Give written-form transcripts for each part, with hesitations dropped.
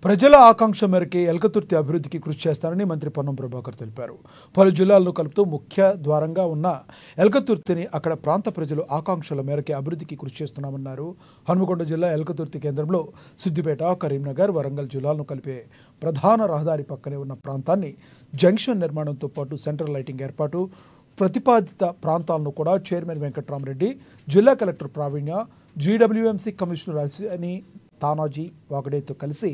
ప్రజల ఆకాంక్ష మేరకే ఎల్కతుర్తి అభివృద్ధికి కృషి చేస్తారని మంత్రి పొన్నం ప్రభాకర్ తెలిపారు. పలు జిల్లాలను కలుపుతూ ముఖ్య ద్వారంగా ఉన్న ఎల్కతుర్తిని అక్కడ ప్రాంత ప్రజల ఆకాంక్షల మేరకే అభివృద్ధికి కృషి చేస్తున్నామన్నారు. హనుమకొండ జిల్లా ఎల్కతుర్తి కేంద్రంలో సిద్దిపేట, కరీంనగర్, వరంగల్ జిల్లాలను కలిపే ప్రధాన రహదారి పక్కనే ఉన్న ప్రాంతాన్ని జంక్షన్ నిర్మాణంతో పాటు సెంట్రల్ లైటింగ్ ఏర్పాటు, ప్రతిపాదిత ప్రాంతాలను కూడా చైర్మన్ వెంకట్రామరెడ్డి, జిల్లా collector Praveenya, GWMC commissioner Ashwini Tanaji వాగడేతో కలిసి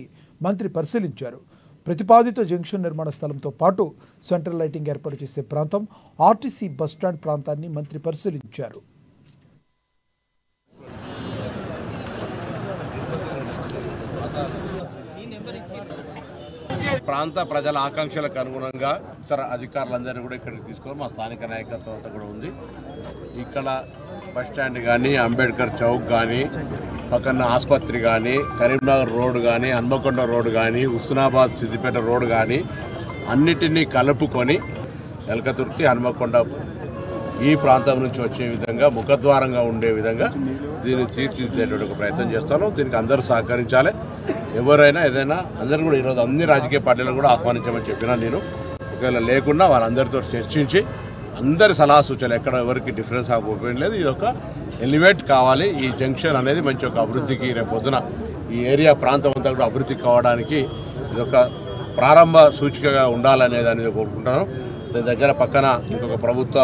మంత్రి పరిశీలించారు. ప్రతిపాదిత జంక్షన్ నిర్మాణ స్థలంతో పాటు సెంట్రల్ లైటింగ్ ఏర్పాటు చేసే ప్రాంతం, ఆర్టీసీ బస్టాండ్ ప్రాంతాన్ని మంత్రి పరిశీలించారు. ప్రాంత ప్రజల ఆకాంక్షలకు అనుగుణంగా ఇతర అధికారులందరినీ కూడా ఇక్కడికి తీసుకొని మా స్థానిక నాయకత్వం అంతా కూడా ఉంది. ఇక్కడ బస్టాండ్ కానీ, అంబేద్కర్ చౌక్ కానీ, పక్కన ఆసుపత్రి కానీ, కరీంనగర్ రోడ్ కానీ, హన్మకొండ రోడ్ కానీ, హుస్నాబాద్ సిద్దిపేట రోడ్ కానీ అన్నిటినీ కలుపుకొని ఎల్కతుర్తి, హన్మకొండ ఈ ప్రాంతం నుంచి వచ్చే విధంగా ముఖద్వారంగా ఉండే విధంగా దీన్ని తీర్చిదిద్దేటువంటి ఒక ప్రయత్నం చేస్తాను. దీనికి అందరూ సహకరించాలి. ఎవరైనా ఏదైనా అందరూ కూడా ఈరోజు అన్ని రాజకీయ పార్టీలను కూడా ఆహ్వానించమని చెప్పినా నేను, ఒకవేళ లేకుండా వాళ్ళందరితో చర్చించి అందరి సలహా సూచనలు ఎక్కడ ఎవరికి డిఫరెన్స్ ఆఫ్ ఒపీనియన్ లేదు. ఇది ఒక ఎలివేట్ కావాలి. ఈ జంక్షన్ అనేది మంచి ఒక అభివృద్ధికి, రేపొద్దున ఈ ఏరియా ప్రాంతం అంతా కూడా అభివృద్ధి కావడానికి ఇది ఒక ప్రారంభ సూచికగా ఉండాలనేది అనేది కోరుకుంటాను. దాని దగ్గర పక్కన ఇంకొక ప్రభుత్వ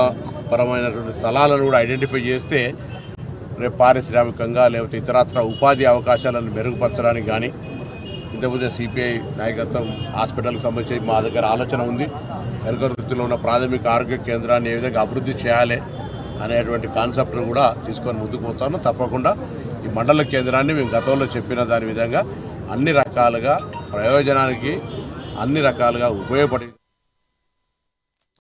పరమైనటువంటి స్థలాలను కూడా ఐడెంటిఫై చేస్తే రేపు పారిశ్రామికంగా లేకపోతే ఇతరత్ర ఉపాధి అవకాశాలను మెరుగుపరచడానికి కానీ, ఇంతకుముందే సిపిఐ నాయకత్వం హాస్పిటల్కి సంబంధించి మా దగ్గర ఆలోచన ఉంది. ఎల్కతుర్తిలో ఉన్న ప్రాథమిక ఆరోగ్య కేంద్రాన్ని ఏ విధంగా అభివృద్ధి చేయాలి అనేటువంటి కాన్సెప్ట్ను కూడా తీసుకొని ముందుకు పోతాను. తప్పకుండా ఈ మండల కేంద్రాన్ని మేము గతంలో చెప్పిన దాని విధంగా అన్ని రకాలుగా ప్రయోజనానికి అన్ని రకాలుగా ఉపయోగపడి